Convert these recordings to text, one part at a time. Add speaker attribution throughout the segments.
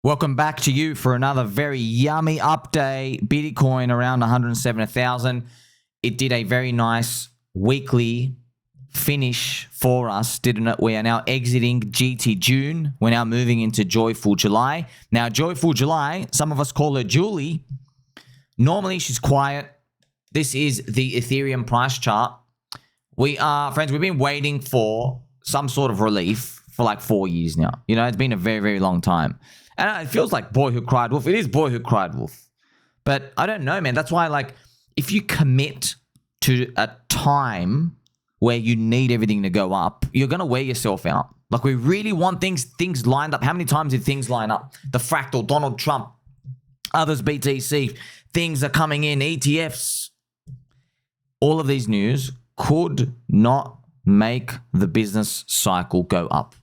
Speaker 1: Welcome back to you for another very yummy update. Bitcoin around 107,000. It did a very nice weekly finish for us, didn't it? We are now exiting GT June. We're now moving into Joyful July. Now, Joyful July, some of us call her Julie. Normally, she's quiet. This is the Ethereum price chart. We've been waiting for some sort of relief for like 4 years now. You know, it's been a very, very long time. And it feels like boy who cried wolf. It is boy who cried wolf. But I don't know, man. That's why, like, if you commit to a time where you need everything to go up, you're going to wear yourself out. Like, we really want things lined up. How many times did things line up? The Fractal, Donald Trump, others, BTC, things are coming in, ETFs. All of these news could not make the business cycle go up,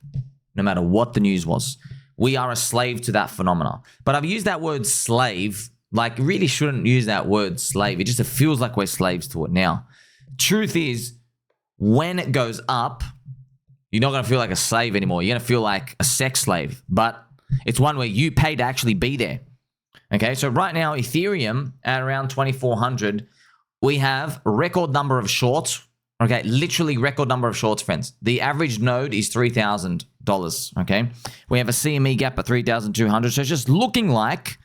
Speaker 1: no matter what the news was. We are a slave to that phenomena. But I've used that word slave, like really shouldn't use that word slave. It just feels like we're slaves to it now. Truth is, when it goes up, you're not going to feel like a slave anymore. You're going to feel like a sex slave. But it's one where you pay to actually be there. Okay, so right now, Ethereum at around 2,400, we have a record number of shorts. Okay, literally record number of shorts, friends. The average node is $3,000, okay? We have a CME gap at 3,200, so it's just looking like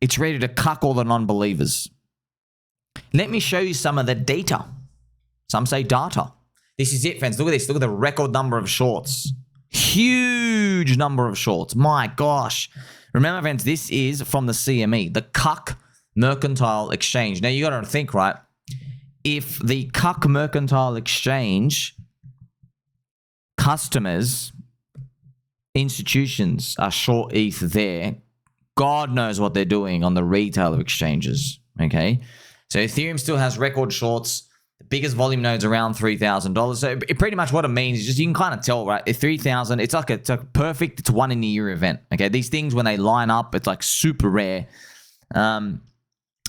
Speaker 1: it's ready to cuck all the non-believers. Let me show you some of the data. Some say data. This is it, friends. Look at this. Look at the record number of shorts. Huge number of shorts. My gosh. Remember, friends, this is from the CME, the Cuck Mercantile Exchange. Now, you got to think, right? If the Cuck Mercantile Exchange customers, institutions are short ETH there, God knows what they're doing on the retailer exchanges, okay? So Ethereum still has record shorts. The biggest volume node's around $3,000. So pretty much what it means is just you can kind of tell, right? At 3,000, it's a perfect, it's a one-in-a-year event, okay? These things, when they line up, it's like super rare.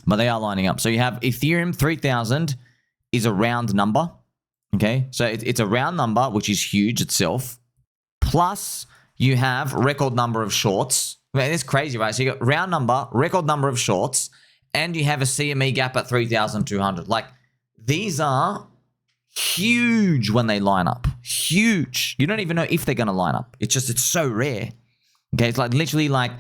Speaker 1: But they are lining up. So you have Ethereum 3,000 is a round number. Okay. So it's a round number, which is huge itself. Plus you have record number of shorts. Man, it's crazy, right? So you got round number, record number of shorts, and you have a CME gap at 3,200. Like, these are huge when they line up. Huge. You don't even know if they're going to line up. It's so rare. Okay. It's like literally like,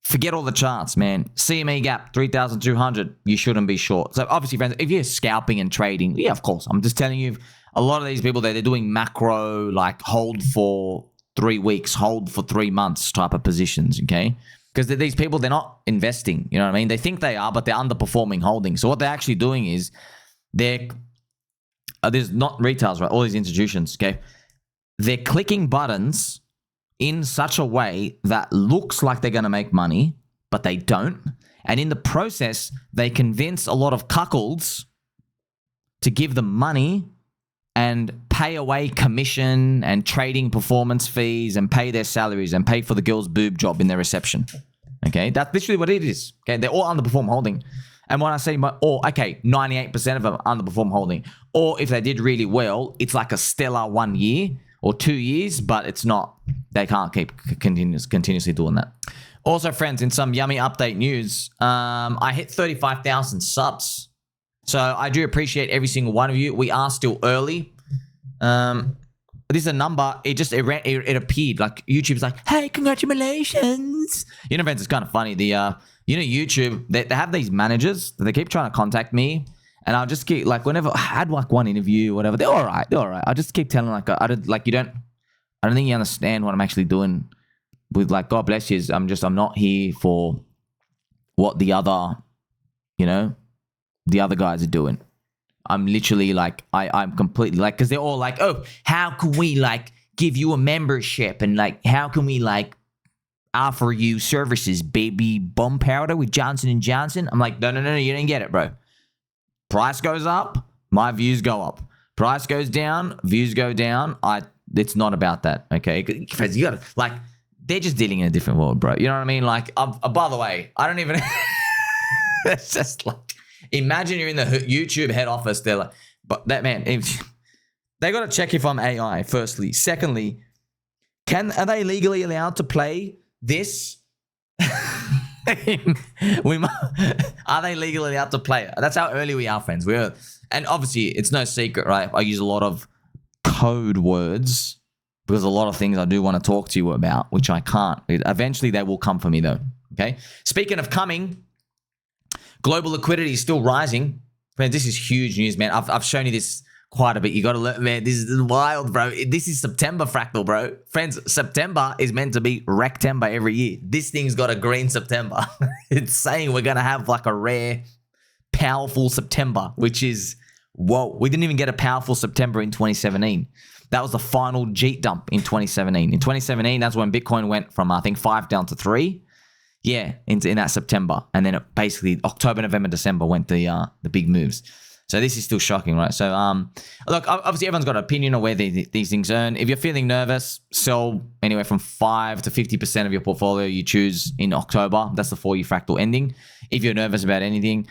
Speaker 1: forget all the charts, man. CME gap, 3,200. You shouldn't be short. So obviously, friends, if you're scalping and trading, yeah, of course. I'm just telling you, a lot of these people, they're doing macro, like hold for 3 weeks, hold for 3 months type of positions, okay? Because these people, they're not investing. You know what I mean? They think they are, but they're underperforming holding. So what they're actually doing is there's not retails, right? All these institutions, okay? They're clicking buttons in such a way that looks like they're going to make money, but they don't. And in the process, they convince a lot of cuckolds to give them money and pay away commission and trading performance fees and pay their salaries and pay for the girl's boob job in their reception. Okay, that's literally what it is. Okay, they're all underperform holding. And when I say, 98% of them underperform holding. Or if they did really well, it's like a stellar 1 year or 2 years, but it's not. They can't keep continuously doing that. Also, friends, in some yummy update news, I hit 35,000 subs. So I do appreciate every single one of you. We are still early. This is a number. It appeared. Like, YouTube's like, hey, congratulations. You know, friends, it's kind of funny. YouTube, they have these managers. They keep trying to contact me. And I'll just keep, like, whenever I had like one interview or whatever, they're all right. I'll just keep telling, like, I don't think you understand what I'm actually doing with, like, God bless you. I'm not here for what the other guys are doing. I'm literally like, I'm completely like, because they're all like, oh, how can we like give you a membership? And like, how can we like offer you services, baby bum powder with Johnson & Johnson? I'm like, no, you didn't get it, bro. Price goes up, my views go up. Price goes down, views go down. It's not about that, okay? Because you gotta, like, they're just dealing in a different world, bro. You know what I mean? Like, by the way, I don't even. It's just like, imagine you're in the YouTube head office. They're like, but that man, they got to check if I'm AI. Firstly, secondly, are they legally allowed to play this Are they legally allowed to play? That's how early we are, friends. And obviously, it's no secret, right? I use a lot of code words because a lot of things I do want to talk to you about, which I can't. Eventually, they will come for me, though. Okay. Speaking of coming, global liquidity is still rising. Man, this is huge news, man. I've shown you this quite a bit. You got to learn, man. This is wild, bro. This is September fractal, bro. Friends, September is meant to be Rectember every year. This thing's got a green September. It's saying we're going to have like a rare, powerful September, which is, whoa. We didn't even get a powerful September in 2017. That was the final Jeet dump in 2017. In 2017, that's when Bitcoin went from, I think, 5 down to 3. Yeah, in that September. And then it basically October, November, December went the big moves. So this is still shocking, right? So, look, obviously everyone's got an opinion on where these things earn. If you're feeling nervous, sell anywhere from 5 to 50% of your portfolio you choose in October. That's the 4-year fractal ending. If you're nervous about anything,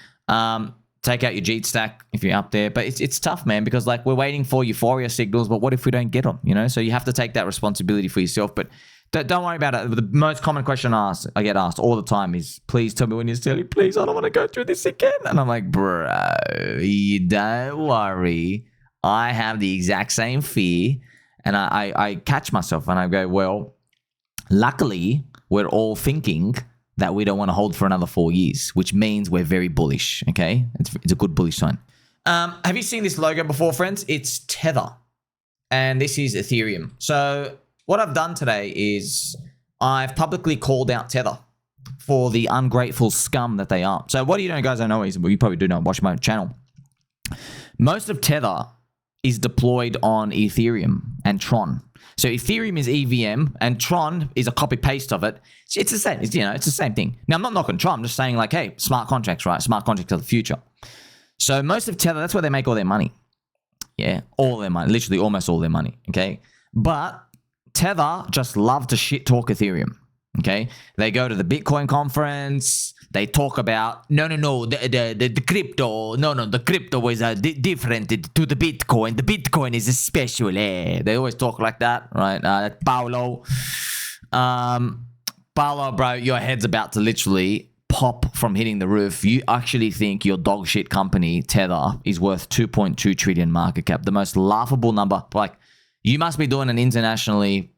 Speaker 1: take out your Jeet stack if you're up there. But it's tough, man, because like we're waiting for euphoria signals, but what if we don't get them, you know? So you have to take that responsibility for yourself. But don't worry about it. The most common question I get asked all the time is, please tell me when you're selling. Please, I don't want to go through this again. And I'm like, bro, you don't worry. I have the exact same fear. And I catch myself and I go, well, luckily, we're all thinking that we don't want to hold for another 4 years, which means we're very bullish, okay? It's a good bullish sign. Have you seen this logo before, friends? It's Tether. And this is Ethereum. So what I've done today is I've publicly called out Tether for the ungrateful scum that they are. So what do you know, guys? I know well, you probably do know, watch my channel. Most of Tether is deployed on Ethereum and Tron. So Ethereum is EVM and Tron is a copy paste of it. It's the same. It's the same thing. Now, I'm not knocking Tron. I'm just saying like, hey, smart contracts, right? Smart contracts are the future. So most of Tether, that's where they make all their money. Yeah, all their money, literally almost all their money, okay? But Tether just love to shit talk Ethereum, okay? They go to the Bitcoin conference. They talk about, no, the crypto. No, the crypto is different to the Bitcoin. The Bitcoin is special. They always talk like that, right? Paolo, bro, your head's about to literally pop from hitting the roof. You actually think your dog shit company, Tether, is worth 2.2 trillion market cap. The most laughable number. Like, you must be doing an internationally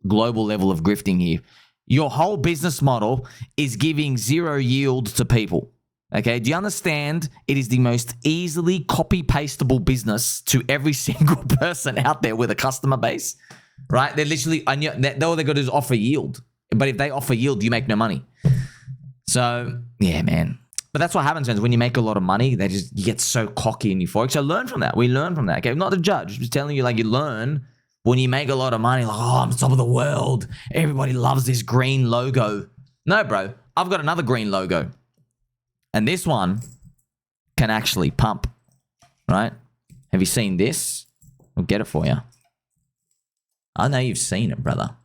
Speaker 1: global level of grifting here. Your whole business model is giving zero yield to people. Okay, do you understand? It is the most easily copy-pastable business to every single person out there with a customer base, right? They're literally, all they got to do is offer yield. But if they offer yield, you make no money. So, yeah, man. But that's what happens, friends. When you make a lot of money, you get so cocky and euphoric. So learn from that. We learn from that. Okay, I'm not a judge. I'm just telling you, like, you learn when you make a lot of money, like, oh, I'm top of the world. Everybody loves this green logo. No, bro. I've got another green logo. And this one can actually pump, right? Have you seen this? I'll get it for you. I know you've seen it, brother.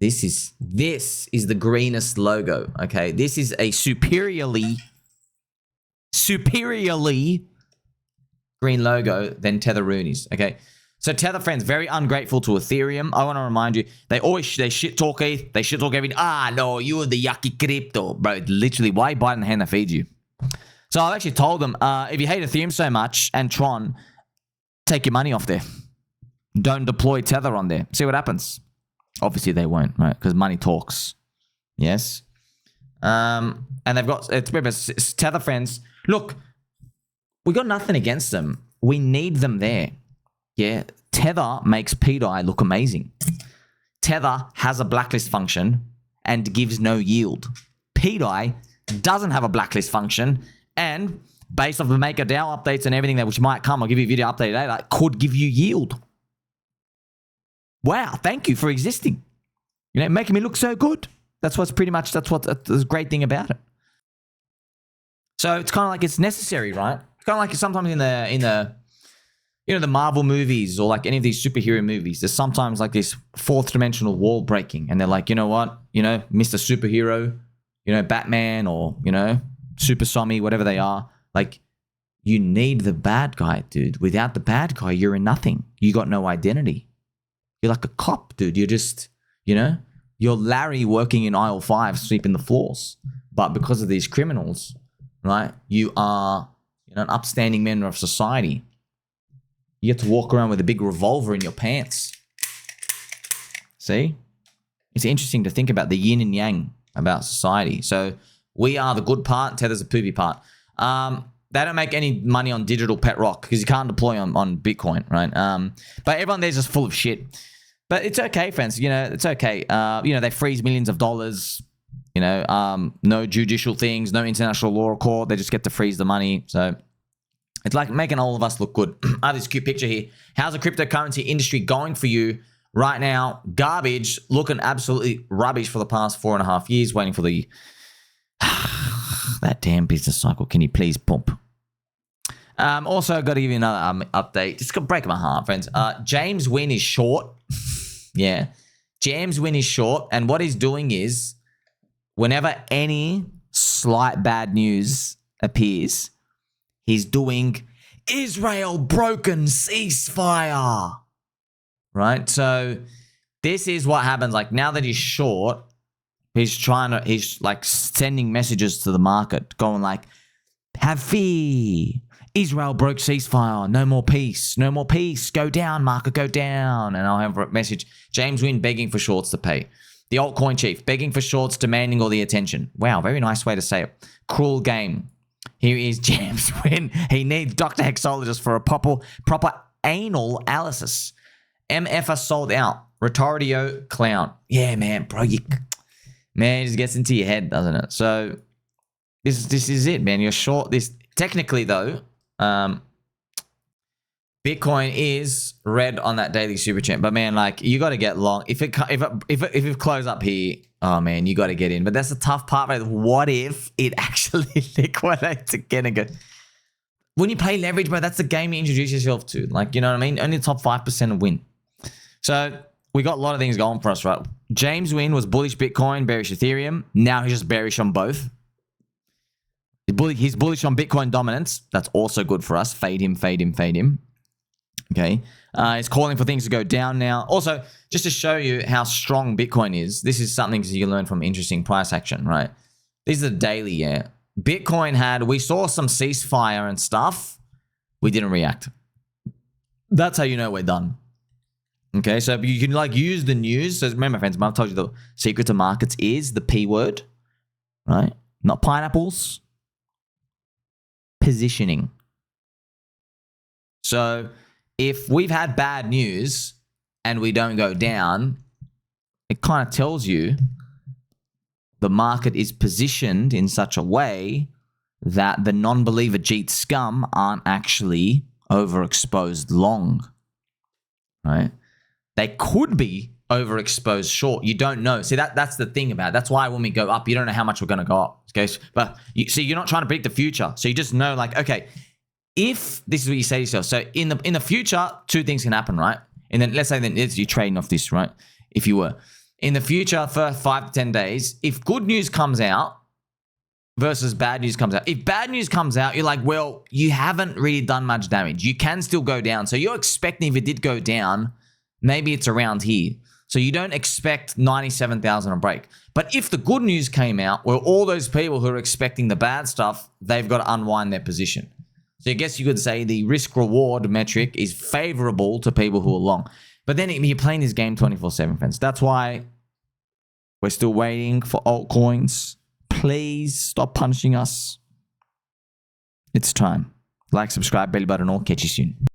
Speaker 1: This is the greenest logo, okay? This is a superiorly green logo than Tether Rooney's, okay? So Tether, friends, very ungrateful to Ethereum. I want to remind you, they shit talk ETH. They shit talk everything. No, you're the yucky crypto, bro. Literally, why bite in the hand that feeds you? So I've actually told them, if you hate Ethereum so much and Tron, take your money off there. Don't deploy Tether on there. See what happens. Obviously, they won't, right? Because money talks. Yes. And they've got, it's Tether, friends. Look, we got nothing against them. We need them there. Yeah, Tether makes PDI look amazing. Tether has a blacklist function and gives no yield. PDI doesn't have a blacklist function and based off the MakerDAO updates and everything that which might come, I'll give you a video update today, that could give you yield. Wow, thank you for existing. You know, making me look so good. That's the great thing about it. So it's kind of like it's necessary, right? It's kind of like sometimes in the the Marvel movies or like any of these superhero movies, there's sometimes like this fourth dimensional wall breaking and they're like, you know what? Mr. Superhero, Batman or, Super Sommy, whatever they are. Like, you need the bad guy, dude. Without the bad guy, you're a nothing. You got no identity. You're like a cop, dude. You're just, you're You're Larry working in aisle 5, sweeping the floors. But because of these criminals, right, you are an upstanding member of society. You get to walk around with a big revolver in your pants. See? It's interesting to think about the yin and yang about society. So we are the good part, Tether's the poopy part. They don't make any money on digital pet rock because you can't deploy on Bitcoin, right? But everyone there's just full of shit. But it's okay, friends. It's okay. They freeze millions of dollars. No judicial things, no international law or court. They just get to freeze the money. So it's like making all of us look good. I have this cute picture here. How's the cryptocurrency industry going for you right now? Garbage, looking absolutely rubbish for the past 4.5 years, waiting for the that damn business cycle. Can you please pump? Also, got to give you another update. Just gonna break my heart, friends. James Wynn is short. Yeah, James Wynn is short, and what he's doing is, whenever any slight bad news appears, he's doing Israel broken ceasefire. Right? So this is what happens. Like, now that he's short, he's like sending messages to the market, going like, have fear. Israel broke ceasefire. No more peace. No more peace. Go down, market, go down. And I'll have a message. James Wynn begging for shorts to pay. The altcoin chief begging for shorts, demanding all the attention. Wow, very nice way to say it. Cruel game. Here is James Wynn. He needs Dr. Hexologist for a proper anal analysis. MFer sold out. Retardio clown. Yeah, man, bro. Man, it just gets into your head, doesn't it? So this is it, man. You're short. This technically though, Bitcoin is red on that daily super champ, but man, like, you got to get long. If it close up here, oh man, you got to get in. But that's the tough part, right? What if it actually liquidates again and go? When you play leverage, bro, that's the game you introduce yourself to. Like, you know what I mean? Only the top 5% win. So we got a lot of things going for us, right? James Wynn was bullish Bitcoin, bearish Ethereum. Now he's just bearish on both. He's bullish on Bitcoin dominance. That's also good for us. Fade him, fade him, fade him. Okay. He's calling for things to go down now. Also, just to show you how strong Bitcoin is, this is something you can learn from interesting price action, right? This is the daily, yeah. Bitcoin we saw some ceasefire and stuff. We didn't react. That's how you know we're done. Okay, so you can like use the news. So remember, friends, I've told you the secret to markets is the P word, right? Not pineapples. Positioning. So if we've had bad news and we don't go down, it kind of tells you the market is positioned in such a way that the non-believer Jeet scum aren't actually overexposed long, right? They could be overexposed short. You don't know. See, that's the thing about it. That's why when we go up, you don't know how much we're going to go up. Okay, but you're not trying to predict the future. So you just know, like, okay, if this is what you say to yourself. So in the future, two things can happen, right? And then let's say then you're trading off this, right? If you were in the future for 5 to 10 days, if good news comes out versus bad news comes out. If bad news comes out, you're like, well, you haven't really done much damage. You can still go down. So you're expecting if it did go down, maybe it's around here. So you don't expect 97,000 a break. But if the good news came out, well, all those people who are expecting the bad stuff, they've got to unwind their position. So I guess you could say the risk-reward metric is favorable to people who are long. But then you're playing this game 24/7, friends. That's why we're still waiting for altcoins. Please stop punishing us. It's time. Like, subscribe, belly button, all. Catch you soon.